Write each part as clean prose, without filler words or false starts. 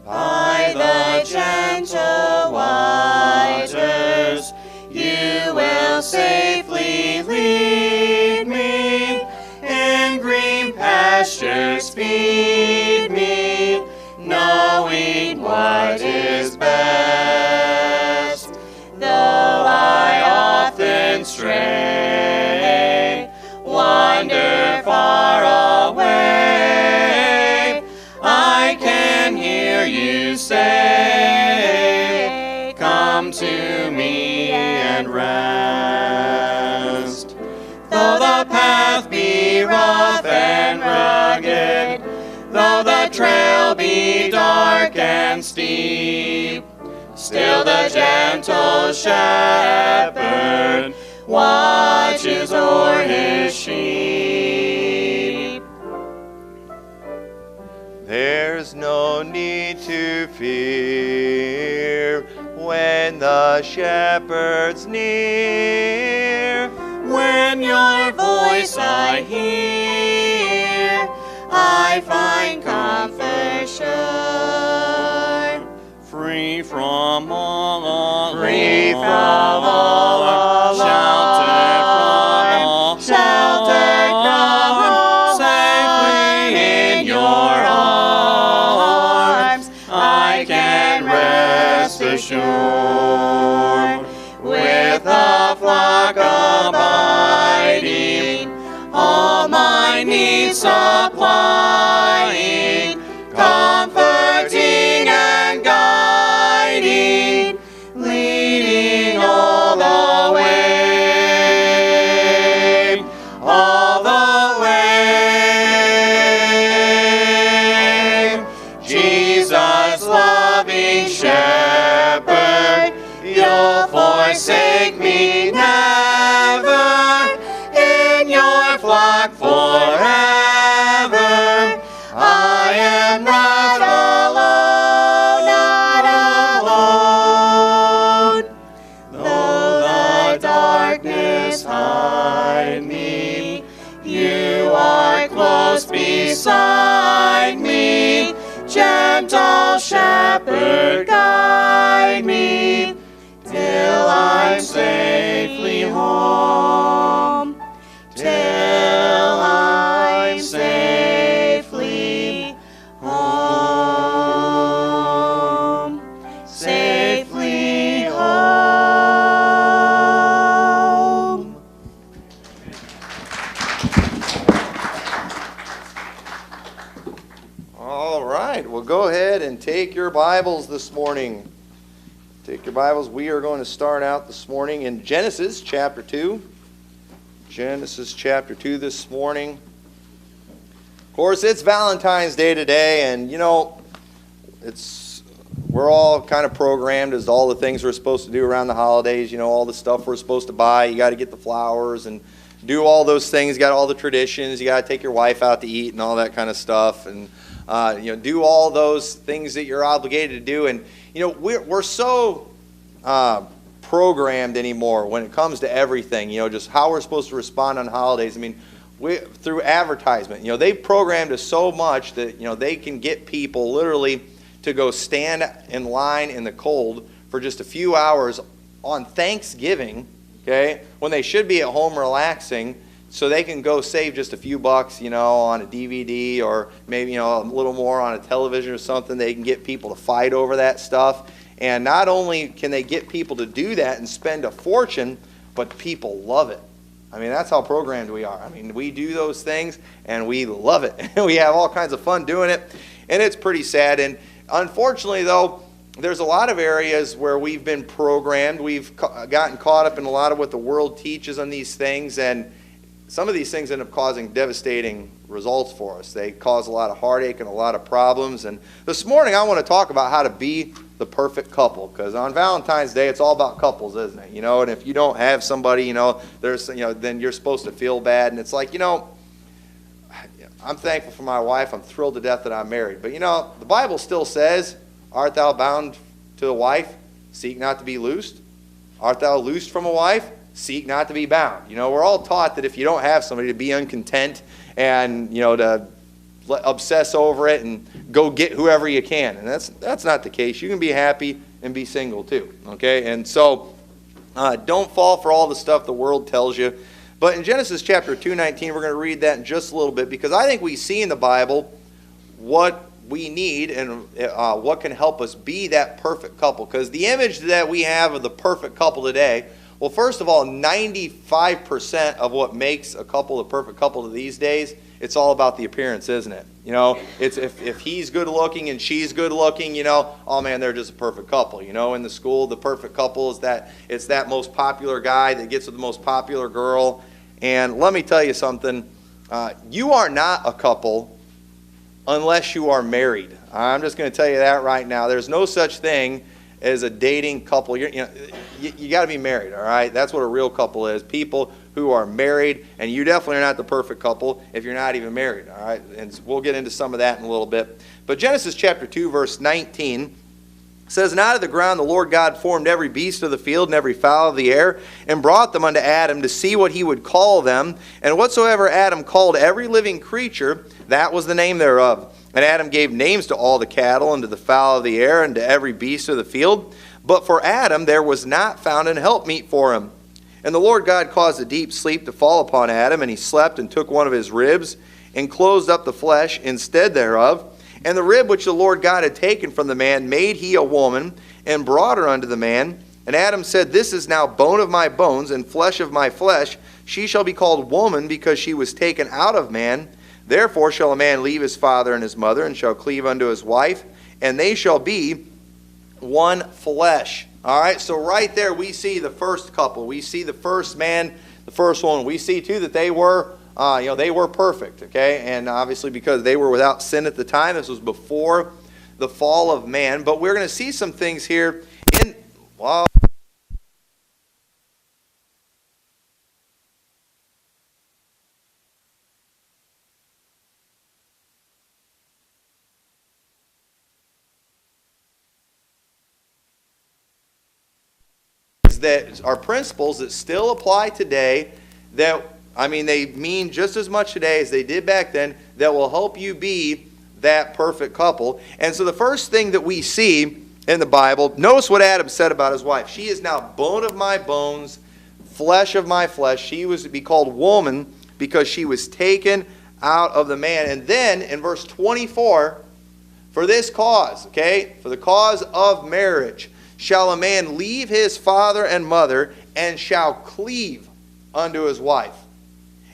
By the gentle waters you will safely lead me, in green pastures feed me, knowing what is best. Though I often stray, wander far away, I can hear you say, come to me and rest. Though the path be rough and rugged, though the trail be dark and steep, still the gentle shepherd watches o'er his sheep. There's no need to fear when the shepherd's near. When your voice I hear, I find comfort sure. Free from all alarm, sheltered from all, safely in your arms, I can rest assured. With the flock abiding, all my needs supplying, comforting and guiding, leading all the way, all the way. Jesus, loving shepherd, you'll forsake me never, in your flock forever. I am not alone, not alone. Though the darkness hide me, you are close beside me. Gentle shepherd, guide me till I'm safely home, till I'm safely home, safely home. All right, well, go ahead and take your Bibles this morning. Take your Bibles. We are going to start out this morning in Genesis chapter 2. Genesis chapter 2 this morning. Of course, it's Valentine's Day today, and you know, we're all kind of programmed as all the things we're supposed to do around the holidays. You know, all the stuff we're supposed to buy. You got to get the flowers and do all those things. You got all the traditions. You got to take your wife out to eat and all that kind of stuff, and do all those things that you're obligated to do. And you know, we're so programmed anymore when it comes to everything. You know, just how we're supposed to respond on holidays. I mean, through advertisement, you know, they've programmed us so much that, you know, they can get people literally to go stand in line in the cold for just a few hours on Thanksgiving, okay, when they should be at home relaxing, so they can go save just a few bucks, you know, on a DVD or maybe, you know, a little more on a television or something. They can get people to fight over that stuff. And not only can they get people to do that and spend a fortune, but people love it. I mean, that's how programmed we are. I mean, we do those things and we love it. We have all kinds of fun doing it, and it's pretty sad. And unfortunately, though, there's a lot of areas where we've been programmed. We've gotten caught up in a lot of what the world teaches on these things, and some of these things end up causing devastating results for us. They cause a lot of heartache and a lot of problems. And this morning I want to talk about how to be the perfect couple, because on Valentine's Day it's all about couples, isn't it? You know, and if you don't have somebody, you know, then you're supposed to feel bad. And it's like, you know, I'm thankful for my wife. I'm thrilled to death that I'm married. But you know, the Bible still says, art thou bound to a wife? Seek not to be loosed. Art thou loosed from a wife? Seek not to be bound. You know, we're all taught that if you don't have somebody, to be uncontent and, you know, to obsess over it and go get whoever you can. And that's not the case. You can be happy and be single too, okay? And so don't fall for all the stuff the world tells you. But in Genesis chapter 2:19, we're going to read that in just a little bit, because I think we see in the Bible what we need and what can help us be that perfect couple. Because the image that we have of the perfect couple today, well, first of all, 95% of what makes a couple the perfect couple these days, it's all about the appearance, isn't it? You know, it's if he's good looking and she's good looking, you know, oh man, they're just a perfect couple. You know, in the school, the perfect couple is that most popular guy that gets with the most popular girl. And let me tell you something, you are not a couple unless you are married. I'm just going to tell you that right now. There's no such thing as a dating couple. You got to be married, all right? That's what a real couple is. People who are married, and you definitely are not the perfect couple if you're not even married, all right? And we'll get into some of that in a little bit. But Genesis chapter 2, verse 19 says, "And out of the ground the Lord God formed every beast of the field and every fowl of the air, and brought them unto Adam to see what he would call them. And whatsoever Adam called every living creature, that was the name thereof. And Adam gave names to all the cattle, and to the fowl of the air, and to every beast of the field. But for Adam there was not found an helpmeet for him. And the Lord God caused a deep sleep to fall upon Adam, and he slept, and took one of his ribs, and closed up the flesh instead thereof. And the rib which the Lord God had taken from the man made he a woman, and brought her unto the man. And Adam said, This is now bone of my bones, and flesh of my flesh. She shall be called woman, because she was taken out of man. Therefore shall a man leave his father and his mother, and shall cleave unto his wife, and they shall be one flesh." All right, so right there we see the first couple. We see the first man, the first woman. We see too that they were, they were perfect, okay? And obviously because they were without sin at the time, this was before the fall of man. But we're going to see some things here in, well, that are principles that still apply today, that, they mean just as much today as they did back then, that will help you be that perfect couple. And so the first thing that we see in the Bible, notice what Adam said about his wife. She is now bone of my bones, flesh of my flesh. She was to be called woman because she was taken out of the man. And then in verse 24, for this cause, okay, for the cause of marriage, shall a man leave his father and mother, and shall cleave unto his wife,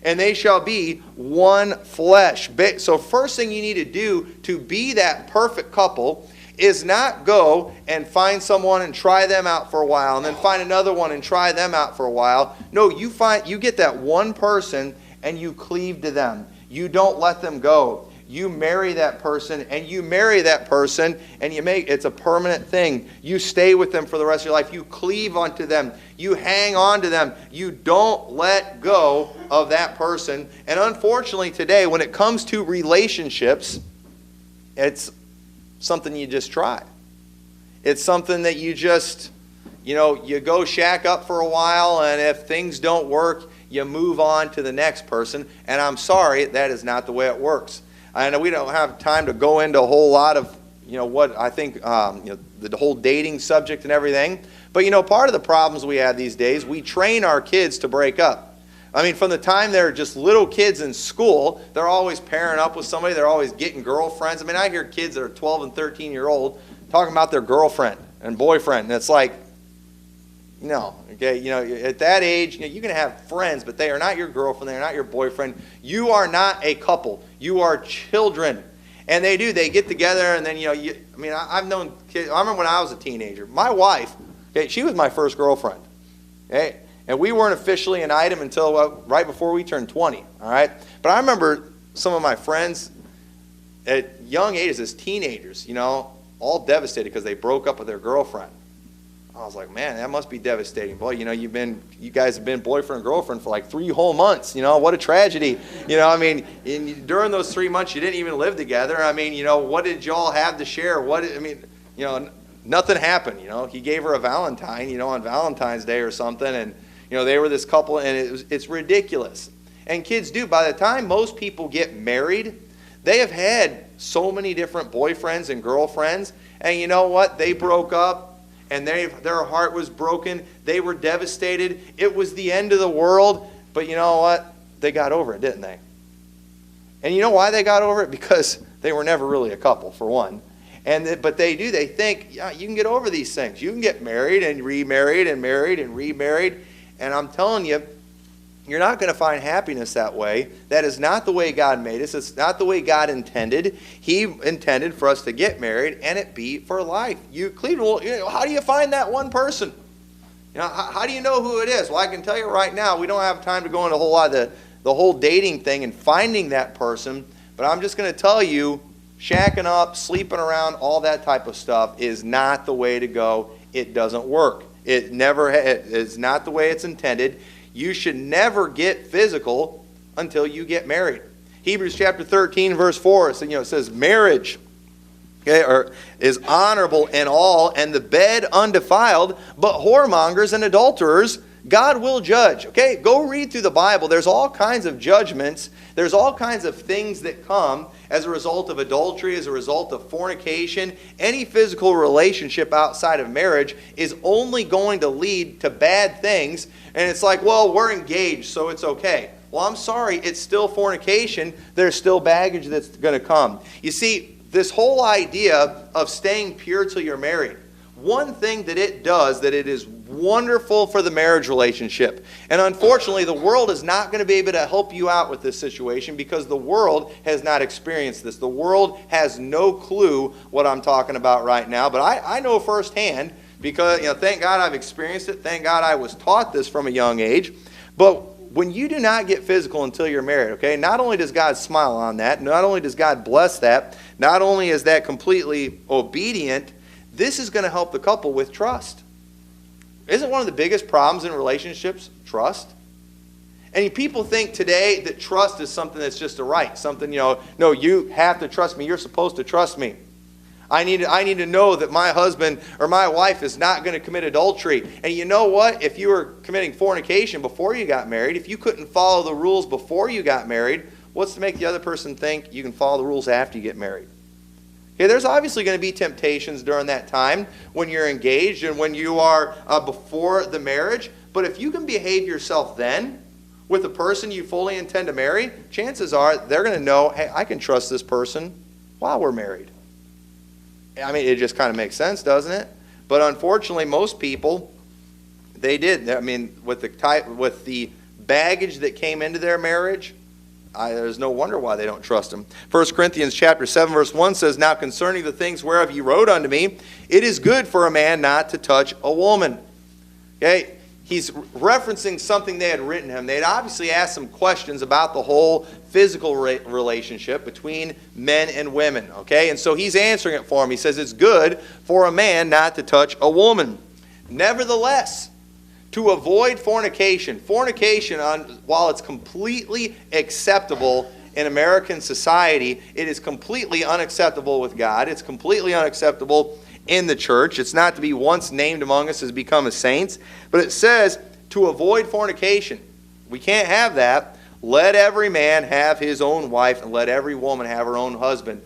and they shall be one flesh. So first thing you need to do to be that perfect couple is not go and find someone and try them out for a while, and then find another one and try them out for a while. No, you get that one person and you cleave to them. You don't let them go. You marry that person, and you marry that person, and it's a permanent thing. You stay with them for the rest of your life. You cleave unto them. You hang on to them. You don't let go of that person. And unfortunately today, when it comes to relationships, it's something you just try. It's something that you just, you go shack up for a while, and if things don't work, you move on to the next person. And I'm sorry, that is not the way it works. I know we don't have time to go into a whole lot of, what I think, the whole dating subject and everything. But, part of the problems we have these days, we train our kids to break up. From the time they're just little kids in school, they're always pairing up with somebody. They're always getting girlfriends. I hear kids that are 12 and 13-year-old talking about their girlfriend and boyfriend. And it's like, no, okay, at that age, you can have friends, but they are not your girlfriend, they are not your boyfriend. You are not a couple. You are children. And they get together, and then, I've known kids. I remember when I was a teenager, my wife, okay, she was my first girlfriend, okay, and we weren't officially an item until right before we turned 20, all right? But I remember some of my friends at young ages as teenagers, all devastated because they broke up with their girlfriend. I was like, man, that must be devastating. Boy, you guys have been boyfriend and girlfriend for like 3 whole months. What a tragedy. During those 3 months, you didn't even live together. What did y'all have to share? Nothing happened. He gave her a Valentine, on Valentine's Day or something, and they were this couple, and it's ridiculous. And kids do. By the time most people get married, They have had so many different boyfriends and girlfriends, and you know what? They broke up, and their heart was broken. They were devastated. It was the end of the world, but you know what? They got over it, didn't they? And you know why they got over it? Because they were never really a couple, for one. But they think, yeah, you can get over these things. You can get married and remarried and married and remarried. And I'm telling you, you're not going to find happiness that way. That is not the way God made us. It's not the way God intended. He intended for us to get married and it be for life. Cleveland, how do you find that one person? How do you know who it is? Well, I can tell you right now, we don't have time to go into a whole lot of the whole dating thing and finding that person. But I'm just going to tell you, shacking up, sleeping around, all that type of stuff is not the way to go. It doesn't work. It is not the way it's intended. You should never get physical until you get married. Hebrews chapter 13, verse 4, it says marriage is honorable in all, and the bed undefiled, but whoremongers and adulterers God will judge. Okay, go read through the Bible. There's all kinds of judgments. There's all kinds of things that come as a result of adultery, as a result of fornication. Any physical relationship outside of marriage is only going to lead to bad things. And it's like, well, we're engaged, so it's okay. Well, I'm sorry, it's still fornication. There's still baggage that's going to come. You see, this whole idea of staying pure till you're married, one thing that it does, that it is wonderful for the marriage relationship. And unfortunately, the world is not going to be able to help you out with this situation because the world has not experienced this. The world has no clue what I'm talking about right now. But I know firsthand because, thank God I've experienced it. Thank God I was taught this from a young age. But when you do not get physical until you're married, okay, not only does God smile on that, not only does God bless that, not only is that completely obedient, this is going to help the couple with trust. Isn't one of the biggest problems in relationships trust? And people think today that trust is something that's just a right. Something, no, you have to trust me. You're supposed to trust me. I need to know that my husband or my wife is not going to commit adultery. And you know what? If you were committing fornication before you got married, if you couldn't follow the rules before you got married, what's to make the other person think you can follow the rules after you get married? Okay, there's obviously going to be temptations during that time when you're engaged and when you are before the marriage. But if you can behave yourself then with the person you fully intend to marry, chances are they're going to know, hey, I can trust this person while we're married. I mean, it just kind of makes sense, doesn't it? But unfortunately, most people, they did. I mean, with the baggage that came into their marriage, there's no wonder why they don't trust him. 1 Corinthians chapter 7, verse 1 says, Now concerning the things whereof ye wrote unto me, it is good for a man not to touch a woman. Okay? He's referencing something they had written him. They had obviously asked some questions about the whole physical relationship between men and women. Okay? And so he's answering it for him. He says, it's good for a man not to touch a woman. Nevertheless, to avoid fornication. Fornication, while it's completely acceptable in American society, it is completely unacceptable with God. It's completely unacceptable in the church. It's not to be once named among us as become as saints. But it says to avoid fornication. We can't have that. Let every man have his own wife and let every woman have her own husband.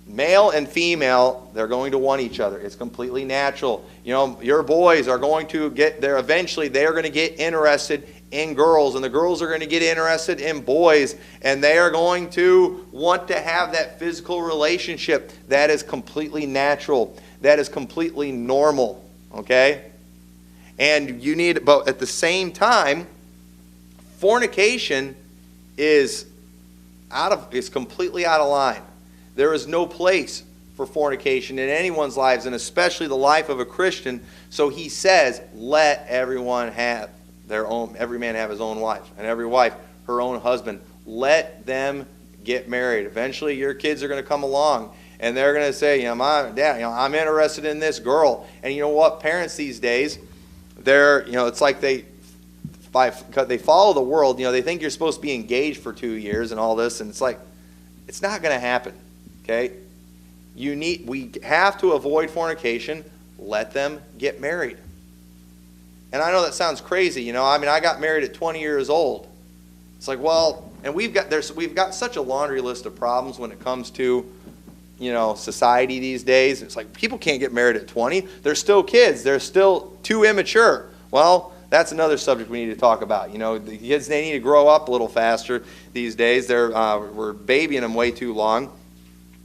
Male and female, they're going to want each other. It's completely natural. Your boys are going to get there. Eventually, they are going to get interested in girls, and the girls are going to get interested in boys, and they are going to want to have that physical relationship. That is completely natural. That is completely normal. Okay? And but at the same time, fornication is completely out of line. There is no place for fornication in anyone's lives, and especially the life of a Christian. So he says, let everyone have every man have his own wife, and every wife her own husband. Let them get married. Eventually your kids are going to come along, and they're going to say, Dad, I'm interested in this girl. And you know what? Parents these days, it's like they follow the world. They think you're supposed to be engaged for 2 years and all this, and it's like, it's not going to happen. Okay? We have to avoid fornication. Let them get married. And I know that sounds crazy, I got married at 20 years old. It's like, well, And we've got such a laundry list of problems when it comes to, society these days. It's like people can't get married at 20. They're still kids. They're still too immature. Well, that's another subject we need to talk about. The kids, they need to grow up a little faster these days. We're babying them way too long.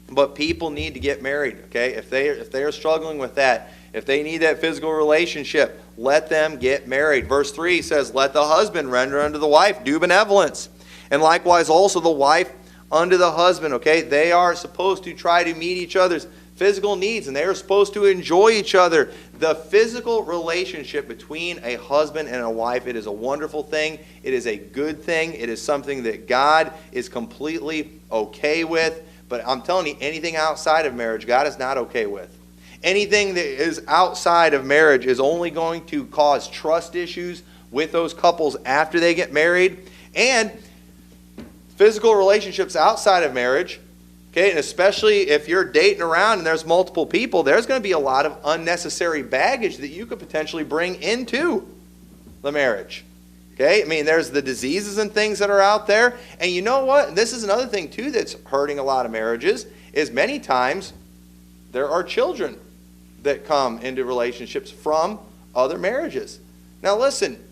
But people need to get married, okay? If they are struggling with that, if they need that physical relationship, let them get married. Verse 3 says, let the husband render unto the wife due benevolence, and likewise also the wife unto the husband, okay? They are supposed to try to meet each other's physical needs, and they are supposed to enjoy each other. The physical relationship between a husband and a wife, it is a wonderful thing. It is a good thing. It is something that God is completely okay with. But I'm telling you, anything outside of marriage, God is not okay with. Anything that is outside of marriage is only going to cause trust issues with those couples after they get married. And physical relationships outside of marriage, okay, and especially if you're dating around and there's multiple people, there's going to be a lot of unnecessary baggage that you could potentially bring into the marriage. Okay, I mean, there's the diseases and things that are out there. And you know what? This is another thing, too, that's hurting a lot of marriages, is many times there are children that come into relationships from other marriages. Now, listen,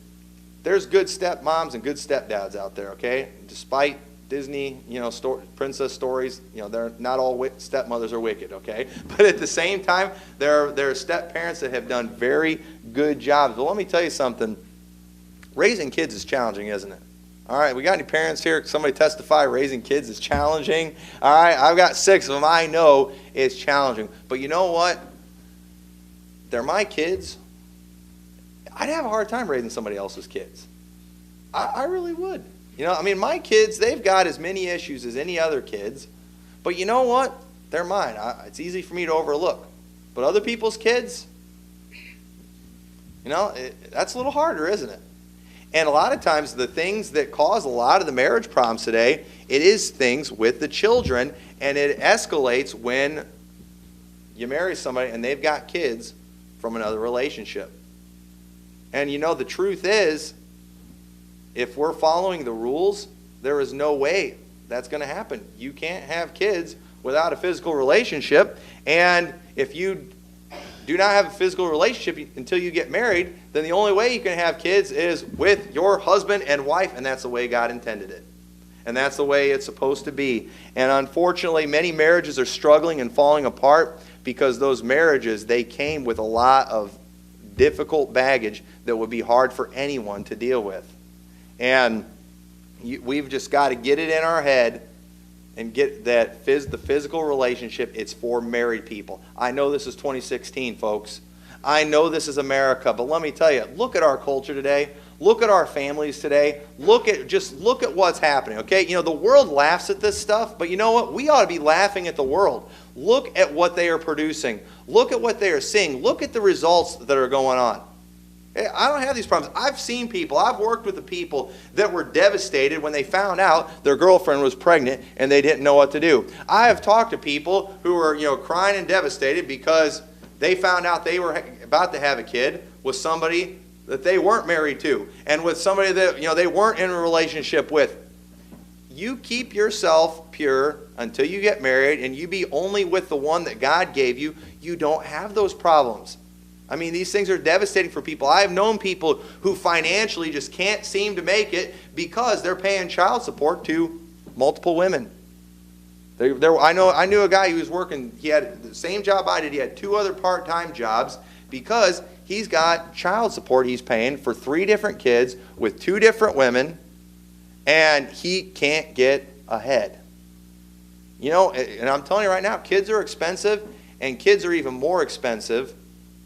there's good stepmoms and good stepdads out there, okay? Despite Disney, princess stories, they're not all stepmothers are wicked, okay? But at the same time, there are step parents that have done very good jobs. But let me tell you something. Raising kids is challenging, isn't it? All right, we got any parents here? Somebody testify raising kids is challenging. All right, I've got 6 of them. I know it's challenging. But you know what? They're my kids. I'd have a hard time raising somebody else's kids. I really would. My kids, they've got as many issues as any other kids. But you know what? They're mine. It's easy for me to overlook. But other people's kids, that's a little harder, isn't it? And a lot of times the things that cause a lot of the marriage problems today, it is things with the children, and it escalates when you marry somebody and they've got kids from another relationship. And the truth is, if we're following the rules, there is no way that's going to happen. You can't have kids without a physical relationship, and if you do not have a physical relationship until you get married, then the only way you can have kids is with your husband and wife, and that's the way God intended it. And that's the way it's supposed to be. And unfortunately, many marriages are struggling and falling apart because those marriages, they came with a lot of difficult baggage that would be hard for anyone to deal with. And we've just got to get it in our head and get that the physical relationship, it's for married people. I know this is 2016, folks. I know this is America, but let me tell you, look at our culture today. Look at our families today. Look at what's happening, okay? The world laughs at this stuff, but you know what? We ought to be laughing at the world. Look at what they are producing. Look at what they are seeing. Look at the results that are going on. I don't have these problems. I've seen people, I've worked with the people that were devastated when they found out their girlfriend was pregnant and they didn't know what to do. I have talked to people who were, crying and devastated because they found out they were about to have a kid with somebody that they weren't married to and with somebody that, they weren't in a relationship with. You keep yourself pure until you get married and you be only with the one that God gave you. You don't have those problems. These things are devastating for people. I have known people who financially just can't seem to make it because they're paying child support to multiple women. I knew a guy who was working, he had the same job I did. He had 2 other part-time jobs because he's got child support he's paying for 3 different kids with 2 different women, and he can't get ahead. And I'm telling you right now, kids are expensive, and kids are even more expensive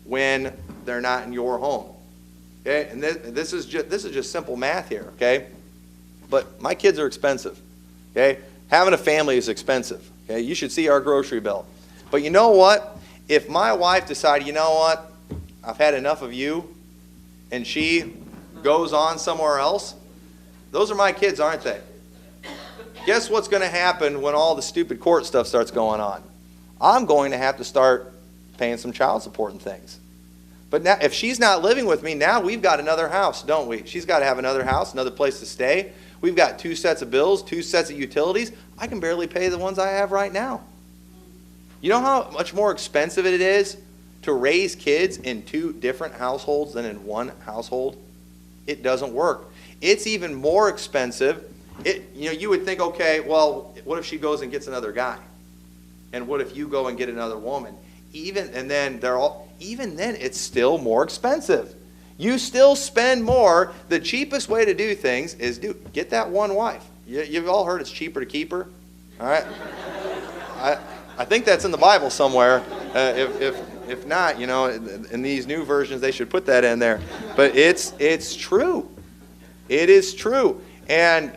when they're not in your home. Okay? And this is just simple math here, okay? But my kids are expensive. Okay? Having a family is expensive. Okay? You should see our grocery bill. But you know what? If my wife decided, you know what? I've had enough of you, and she goes on somewhere else, those are my kids, aren't they? Guess what's going to happen when all the stupid court stuff starts going on? I'm going to have to start paying some child support and things. But now, if she's not living with me, now we've got another house, don't we? She's got to have another house, another place to stay. We've got 2 sets of bills, 2 sets of utilities. I can barely pay the ones I have right now. You know how much more expensive it is to raise kids in 2 different households than in one household? It doesn't work. It's even more expensive. You would think, okay, well, what if she goes and gets another guy? And what if you go and get another woman? Even then, it's still more expensive. You still spend more. The cheapest way to do things is get that one wife. You've all heard it's cheaper to keep her. All right? I think that's in the Bible somewhere. If not, in these new versions, they should put that in there. But it's true. It is true. And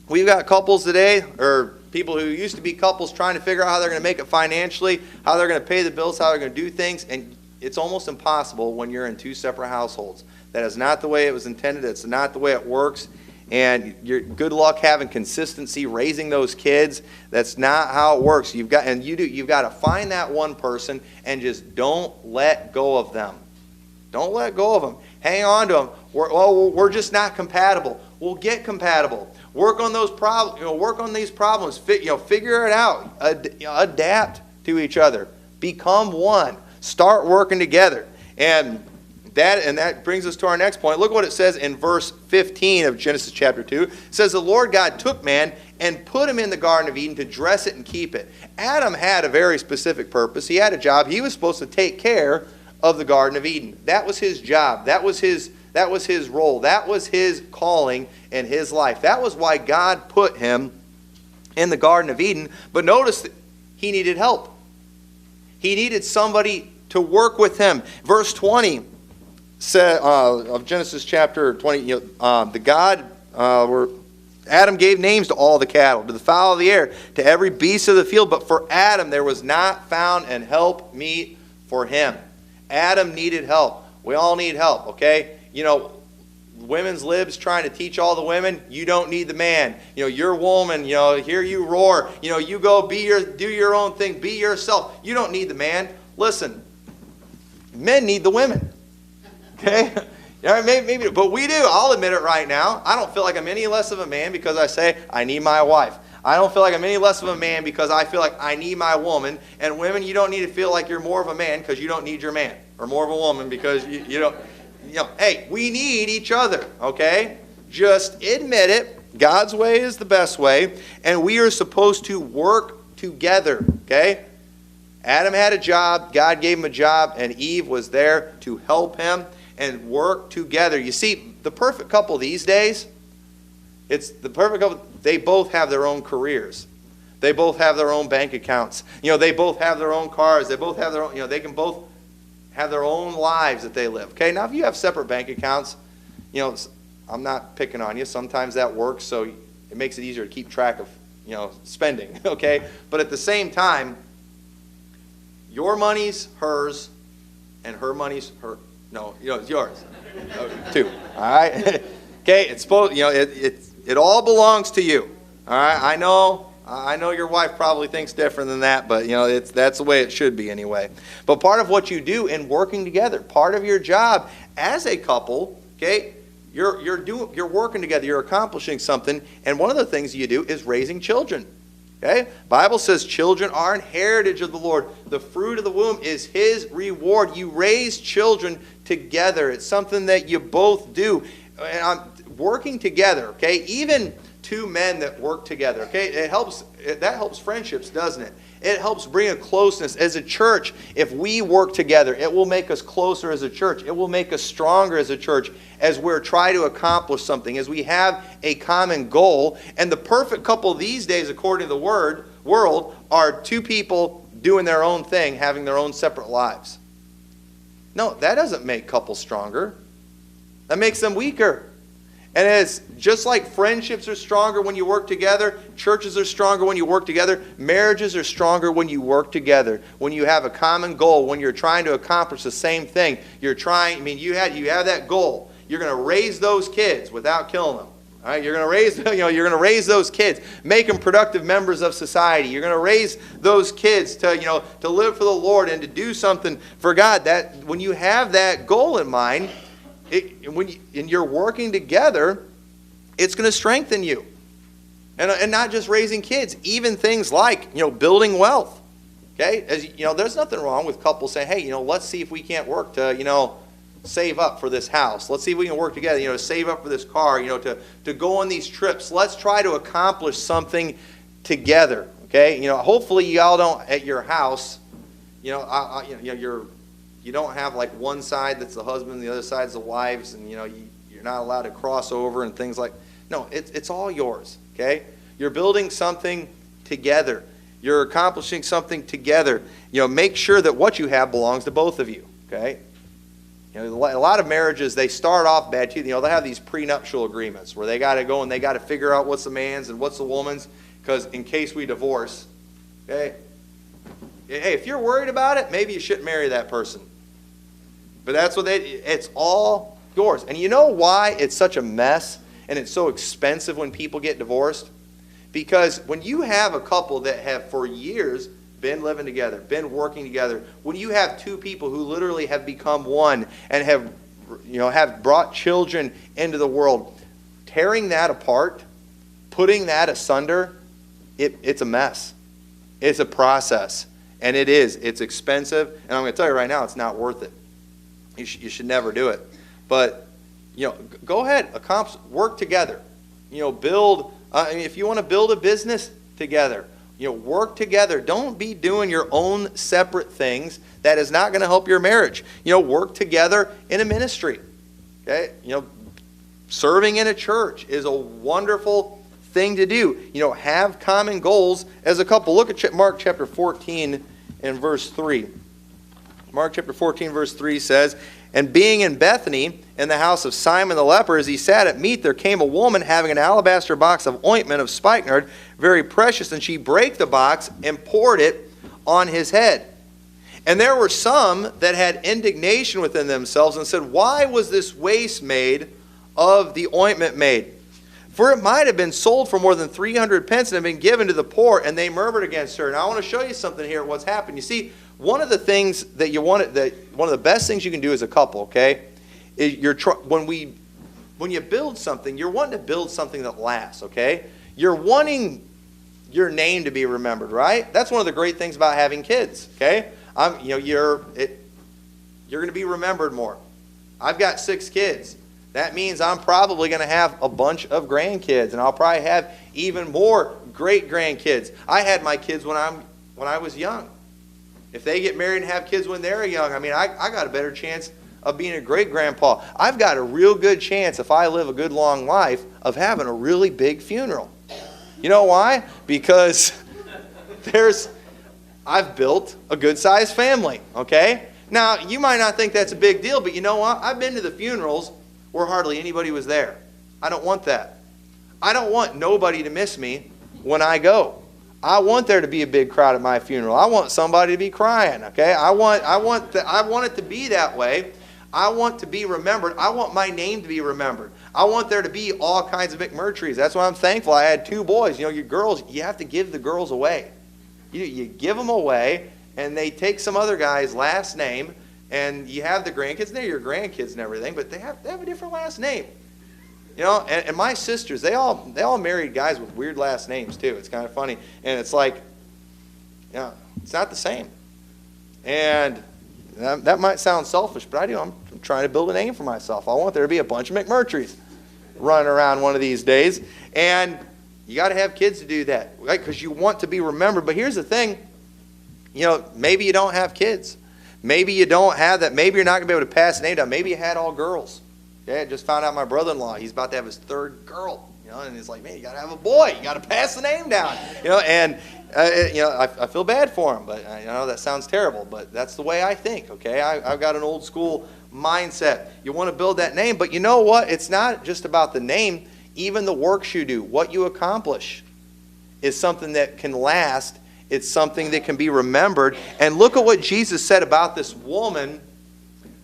we've got couples today, or people who used to be couples, trying to figure out how they're going to make it financially, how they're going to pay the bills, how they're going to do things. And it's almost impossible when you're in 2 separate households. That is not the way it was intended. It's not the way it works. And you're good luck having consistency raising those kids. That's not how it works. You've got to find that one person and just don't let go of them. Don't let go of them. Hang on to them. We're just not compatible. We'll get compatible. Work on those problems. Work on these problems. Figure it out. Adapt to each other. Become one. Start working together. And that brings us to our next point. Look what it says in verse 15 of Genesis chapter 2. It says, the Lord God took man and put him in the Garden of Eden to dress it and keep it. Adam had a very specific purpose. He had a job. He was supposed to take care of the Garden of Eden. That was his job. That was his role. That was his calling in his life. That was why God put him in the Garden of Eden. But notice that he needed help. He needed somebody to work with him. Verse 20 of Genesis chapter 20, Adam gave names to all the cattle, to the fowl of the air, to every beast of the field. But for Adam there was not found an help meet for him. Adam needed help. We all need help, okay? Women's libs trying to teach all the women, you don't need the man. You're a woman, hear you roar. You go do your own thing, be yourself. You don't need the man. Listen, men need the women. Okay? Maybe, but we do. I'll admit it right now. I don't feel like I'm any less of a man because I say I need my wife. I don't feel like I'm any less of a man because I feel like I need my woman. And women, you don't need to feel like you're more of a man because you don't need your man. Or more of a woman because you don't. Hey, we need each other, okay? Just admit it. God's way is the best way. And we are supposed to work together, okay? Adam had a job. God gave him a job. And Eve was there to help him and work together. You see, the perfect couple these days, it's the perfect couple. They both have their own careers. They both have their own bank accounts. They both have their own cars. They both have their own, they can both have their own lives that they live. Okay, now if you have separate bank accounts, I'm not picking on you. Sometimes that works, so it makes it easier to keep track of, spending. Okay, but at the same time, your money's hers, and her money's her. No, it's yours. Too. All right. Okay, it's supposed. It all belongs to you. All right. I know your wife probably thinks different than that, but that's the way it should be anyway. But part of what you do in working together, part of your job as a couple, okay, you're working together, you're accomplishing something, and one of the things you do is raising children. Okay? Bible says children are an heritage of the Lord. The fruit of the womb is his reward. You raise children together. It's something that you both do. And working together, okay? Even 2 men that work together, okay? That helps friendships, doesn't it? It helps bring a closeness. As a church, if we work together, it will make us closer as a church. It will make us stronger as a church as we're trying to accomplish something, as we have a common goal. And the perfect couple these days, according to the world, are 2 people doing their own thing, having their own separate lives. No, that doesn't make couples stronger. That makes them weaker. And it's just like friendships are stronger when you work together, churches are stronger when you work together, marriages are stronger when you work together, when you have a common goal, when you're trying to accomplish the same thing. You have that goal. You're going to raise those kids without killing them. All right? You're going to raise those kids, make them productive members of society. You're going to raise those kids to live for the Lord and to do something for God. That when you have that goal in mind, and you're working together, it's going to strengthen you. And not just raising kids, even things like, building wealth. Okay? As there's nothing wrong with couples saying, hey, let's see if we can't work to, save up for this house. Let's see if we can work together, to save up for this car, to go on these trips. Let's try to accomplish something together. Okay? Hopefully you all don't, at your house, you don't have like one side that's the husband, the other side's the wives, and you're not allowed to cross over and things like. No, it's all yours. Okay, you're building something together. You're accomplishing something together. Make sure that what you have belongs to both of you. Okay, a lot of marriages, they start off bad too. They have these prenuptial agreements where they got to go and they got to figure out what's the man's and what's the woman's, because in case we divorce. Okay. Hey, if you're worried about it, maybe you shouldn't marry that person. But that's what it's all yours. And you know why it's such a mess and it's so expensive when people get divorced? Because when you have a couple that have for years been living together, been working together, when you have two people who literally have become one and have brought children into the world, tearing that apart, putting that asunder, it's a mess. It's a process. And it's expensive, and I'm going to tell you right now, it's not worth it. You should never do it. But, go ahead, work together. Build, if you want to build a business together, work together. Don't be doing your own separate things. That is not going to help your marriage. Work together in a ministry. Okay? Serving in a church is a wonderful thing to do. Have common goals as a couple. Look at Mark chapter 14 and verse 3. Mark chapter 14 verse 3 says, "And being in Bethany, in the house of Simon the leper, as he sat at meat, there came a woman having an alabaster box of ointment of spikenard, very precious, and she brake the box and poured it on his head. And there were some that had indignation within themselves and said, Why was this waste made of the ointment made? For it might have been sold for more than 300 pence and have been given to the poor, and they murmured against her." Now I want to show you something here, what's happened. You see, one of the things that one of the best things you can do as a couple, okay, is when you build something, you're wanting to build something that lasts, okay? You're wanting your name to be remembered, right? That's one of the great things about having kids, okay? You're going to be remembered more. I've got 6 kids. That means I'm probably going to have a bunch of grandkids, and I'll probably have even more great-grandkids. I had my kids when I was young. If they get married and have kids when they're young, I got a better chance of being a great-grandpa. I've got a real good chance, if I live a good long life, of having a really big funeral. You know why? Because I've built a good-sized family, okay? Now, you might not think that's a big deal, but you know what? I've been to the funerals where hardly anybody was there. I don't want that. I don't want nobody to miss me when I go. I want there to be a big crowd at my funeral. I want somebody to be crying, okay? I want it to be that way. I want to be remembered. I want my name to be remembered. I want there to be all kinds of McMurtrys. That's why I'm thankful I had 2 boys. Your girls, you have to give the girls away. You give them away, and they take some other guy's last name, and you have the grandkids. They're your grandkids and everything, but they have a different last name. And my sisters, they all married guys with weird last names too. It's kind of funny, and it's like, it's not the same. And that might sound selfish, but I'm trying to build a name for myself. I want there to be a bunch of McMurtrys running around one of these days, and you got to have kids to do that, right? Because you want to be remembered. But here's the thing, maybe you don't have kids. Maybe you don't have that. Maybe you're not going to be able to pass the name down. Maybe you had all girls. Okay, I just found out my brother-in-law, he's about to have his 3rd girl. And it's like, man, you got to have a boy. You got to pass the name down. I feel bad for him, but I know that sounds terrible, but that's the way I think, okay? I've got an old school mindset. You want to build that name, but you know what? It's not just about the name. Even the works you do, what you accomplish, is something that can last. It's something that can be remembered. And look at what Jesus said about this woman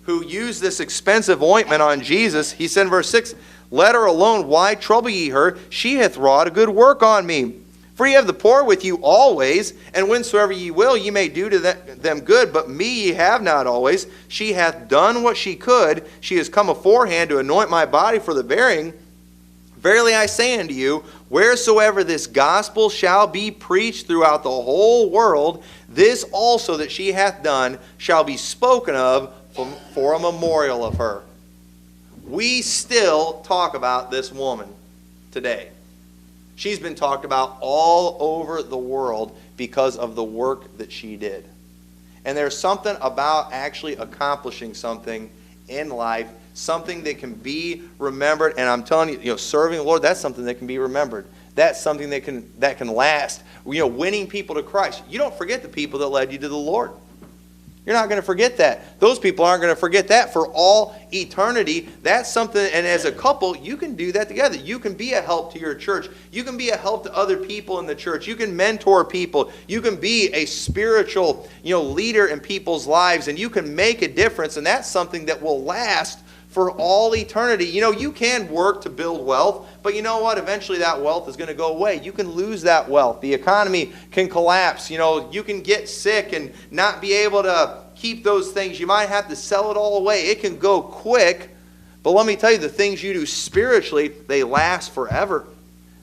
who used this expensive ointment on Jesus. He said in verse 6, "Let her alone. Why trouble ye her? She hath wrought a good work on me. For ye have the poor with you always, and whensoever ye will, ye may do to them good. But me ye have not always. She hath done what she could. She has come aforehand to anoint my body for the burying. Verily I say unto you, wheresoever this gospel shall be preached throughout the whole world, this also that she hath done shall be spoken of for a memorial of her. We still talk about this woman today. She's been talked about all over the world because of the work that she did. And there's something about actually accomplishing something in life, something that can be remembered. And I'm telling you, serving the Lord, that's something that can be remembered. That's something that can last. Winning people to Christ. You don't forget the people that led you to the Lord. You're not going to forget that. Those people aren't going to forget that for all eternity. That's something, and as a couple, you can do that together. You can be a help to your church. You can be a help to other people in the church. You can mentor people. You can be a spiritual, leader in people's lives, and you can make a difference, and that's something that will last for all eternity. You can work to build wealth, but you know what? Eventually that wealth is going to go away. You can lose that wealth. The economy can collapse. You can get sick and not be able to keep those things. You might have to sell it all away. It can go quick, but let me tell you, the things you do spiritually, they last forever.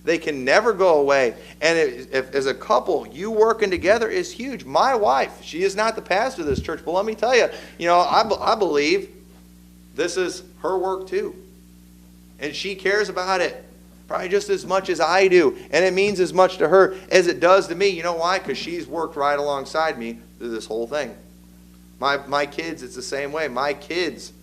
They can never go away. And if as a couple, you working together is huge. My wife, she is not the pastor of this church, but let me tell you, I believe this is her work too. And she cares about it probably just as much as I do. And it means as much to her as it does to me. You know why? Because she's worked right alongside me through this whole thing. My kids, it's the same way. My kids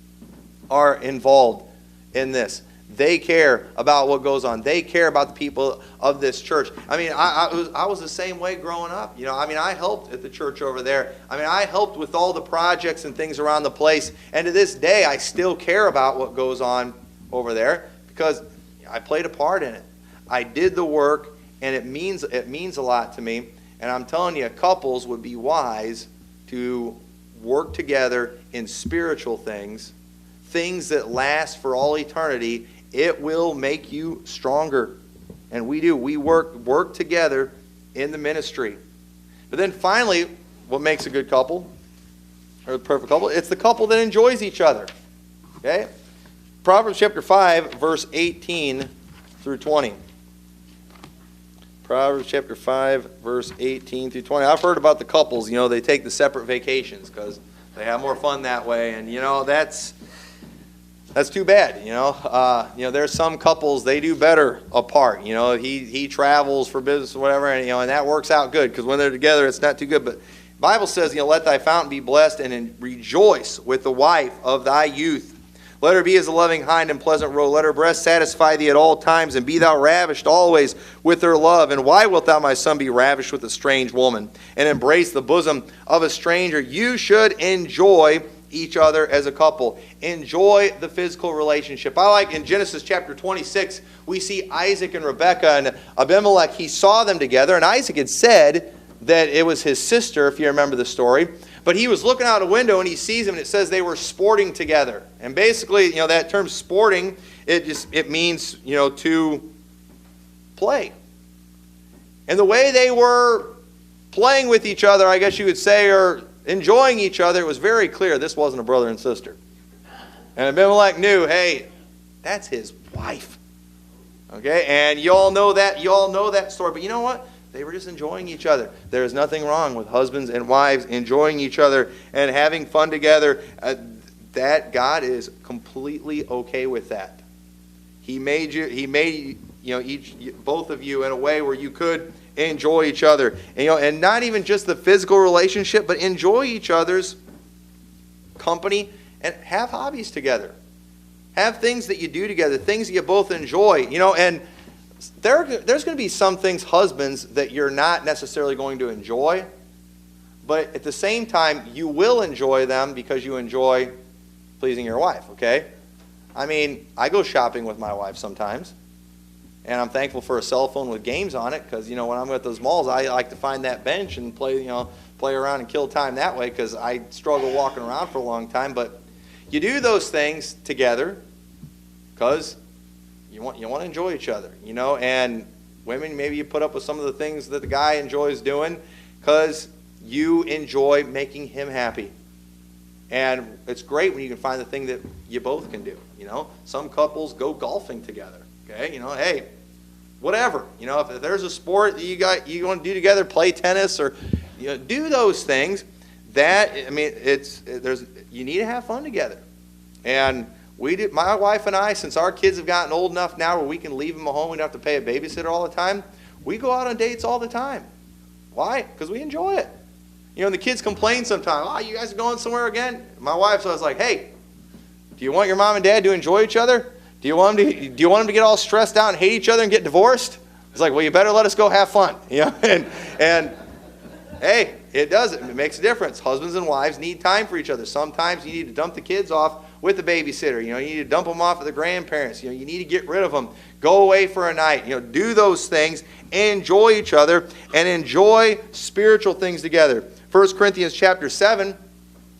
are involved in this. They care about what goes on. They care about the people of this church. I was the same way growing up. I helped at the church over there. I helped with all the projects and things around the place. And to this day, I still care about what goes on over there because I played a part in it. I did the work, and it means a lot to me. And I'm telling you, couples would be wise to work together in spiritual things that last for all eternity. It will make you stronger. And we do. We work together in the ministry. But then finally, what makes a good couple, or a perfect couple, it's the couple that enjoys each other. Okay? Proverbs chapter 5, verse 18 through 20. Proverbs chapter 5, verse 18 through 20. I've heard about the couples, they take the separate vacations because they have more fun that way. And, that's too bad, there's some couples, they do better apart. He travels for business or whatever, and that works out good because when they're together, it's not too good. But the Bible says, let thy fountain be blessed and rejoice with the wife of thy youth. Let her be as a loving hind and pleasant roe. Let her breast satisfy thee at all times, and be thou ravished always with her love. And why wilt thou, my son, be ravished with a strange woman, and embrace the bosom of a stranger? You should enjoy each other as a couple. Enjoy the physical relationship. I like in Genesis chapter 26, we see Isaac and Rebekah and Abimelech. He saw them together, and Isaac had said that it was his sister, if you remember the story. But he was looking out a window and he sees them, and it says they were sporting together. And basically, that term sporting, it means, to play. And the way they were playing with each other, I guess you would say, or enjoying each other, it was very clear this wasn't a brother and sister. And Abimelech knew, hey, that's his wife. Okay, and you all know that story. But you know what? They were just enjoying each other. There is nothing wrong with husbands and wives enjoying each other and having fun together. That God is completely okay with that. He made both of you in a way where you could enjoy each other, and not even just the physical relationship, but enjoy each other's company and have hobbies together. Have things that you do together, things that you both enjoy, and there's going to be some things, husbands, that you're not necessarily going to enjoy, but at the same time, you will enjoy them because you enjoy pleasing your wife, okay? I go shopping with my wife sometimes, and I'm thankful for a cell phone with games on it because, when I'm at those malls, I like to find that bench and play around and kill time that way because I struggle walking around for a long time. But you do those things together because you want to enjoy each other, and women, maybe you put up with some of the things that the guy enjoys doing because you enjoy making him happy. And it's great when you can find the thing that you both can do, Some couples go golfing together. Okay, hey, whatever. If there's a sport that you want to do together, play tennis or do those things. You need to have fun together. And my wife and I, since our kids have gotten old enough now where we can leave them at home, we don't have to pay a babysitter all the time. We go out on dates all the time. Why? Because we enjoy it. And the kids complain sometimes, "Oh, you guys are going somewhere again?" My wife's always like, "Hey, do you want your mom and dad to enjoy each other? Do you want them to get all stressed out and hate each other and get divorced?" It's like, "Well, you better let us go have fun." And hey, it does. It makes a difference. Husbands and wives need time for each other. Sometimes you need to dump the kids off with the babysitter. You need to dump them off with the grandparents. You need to get rid of them. Go away for a night. Do those things. Enjoy each other and enjoy spiritual things together. 1 Corinthians chapter 7,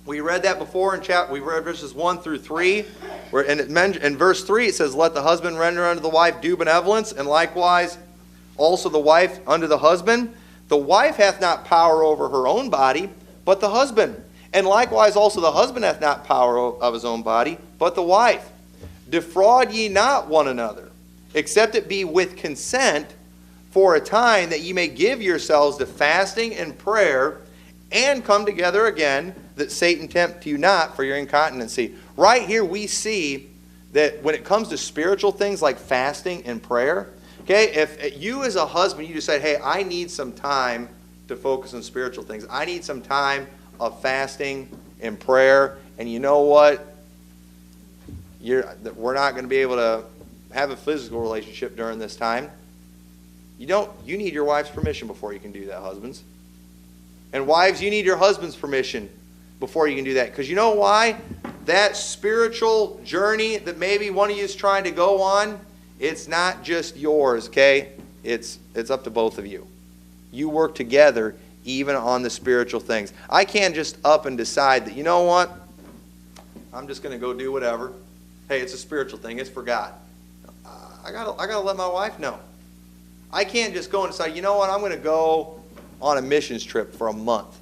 we read that before we read verses 1 through 3. In verse 3 it says, "Let the husband render unto the wife due benevolence, and likewise also the wife unto the husband. The wife hath not power over her own body, but the husband. And likewise also the husband hath not power of his own body, but the wife. Defraud ye not one another, except it be with consent for a time, that ye may give yourselves to fasting and prayer, and come together again, that Satan tempt you not for your incontinency." Right here we see that when it comes to spiritual things like fasting and prayer, okay, if you as a husband, you decide, "Hey, I need some time to focus on spiritual things. I need some time of fasting and prayer," and you know what? We're not going to be able to have a physical relationship during this time. You need your wife's permission before you can do that, husbands. And wives, you need your husband's permission before you can do that. Because you know why? That spiritual journey that maybe one of you is trying to go on, it's not just yours, okay? It's up to both of you. You work together even on the spiritual things. I can't just up and decide that, you know what? I'm just going to go do whatever. Hey, it's a spiritual thing. It's for God. I gotta let my wife know. I can't just go and decide, you know what? I'm going to go on a missions trip for a month.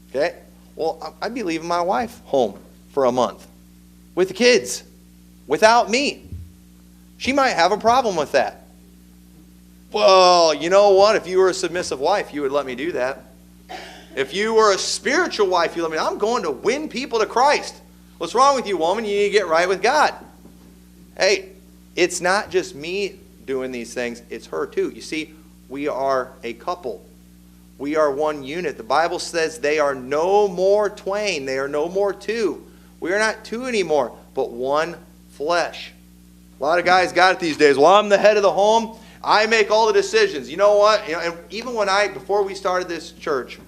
Okay? Well, I'd be leaving my wife home for a month with the kids without me. She might have a problem with that. Well, you know what? If you were a submissive wife, you would let me do that. If you were a spiritual wife, you let me. I'm going to win people to Christ. What's wrong with you, woman? You need to get right with God. Hey, it's not just me doing these things. It's her too. You see, we are a couple. We are one unit. The Bible says they are no more twain. They are no more two. We are not two anymore, but one flesh. A lot of guys got it these days. Well, I'm the head of the home. I make all the decisions. You know what? And even before we started this church,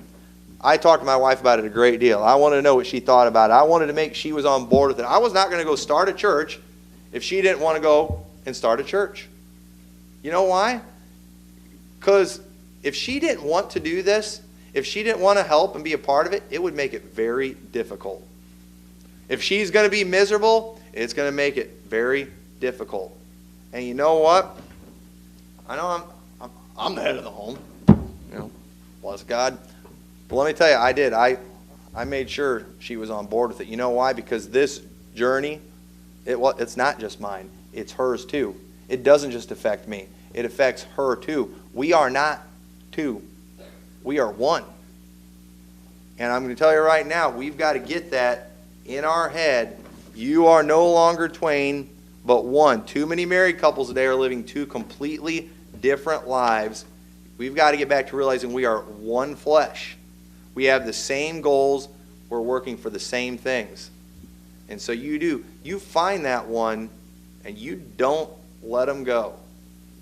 I talked to my wife about it a great deal. I wanted to know what she thought about it. I wanted to make sure she was on board with it. I was not going to go start a church if she didn't want to go and start a church. You know why? Because if she didn't want to do this, if she didn't want to help and be a part of it, it would make it very difficult. If she's going to be miserable, it's going to make it very difficult. And you know what? I know I'm the head of the home. Bless God. But let me tell you, I did. I made sure she was on board with it. You know why? Because this journey, it's not just mine. It's hers too. It doesn't just affect me. It affects her too. We are not two. We are one. And I'm going to tell you right now, we've got to get that in our head. You are no longer twain, but one. Too many married couples today are living two completely different lives. We've got to get back to realizing we are one flesh. We have the same goals. We're working for the same things. And so you find that one, and you don't let them go.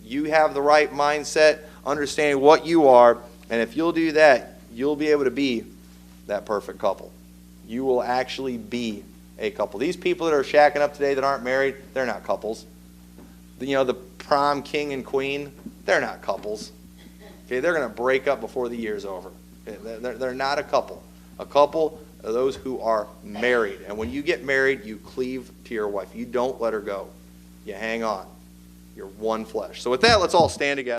You have the right mindset, understanding what you are, and if you'll do that, you'll be able to be that perfect couple. You will actually be a couple. These people that are shacking up today that aren't married, they're not couples. The prom king and queen, they're not couples. Okay, they're going to break up before the year's over. Okay, they're not a couple. A couple are those who are married. And when you get married, you cleave to your wife. You don't let her go. You hang on. You're one flesh. So with that, let's all stand together.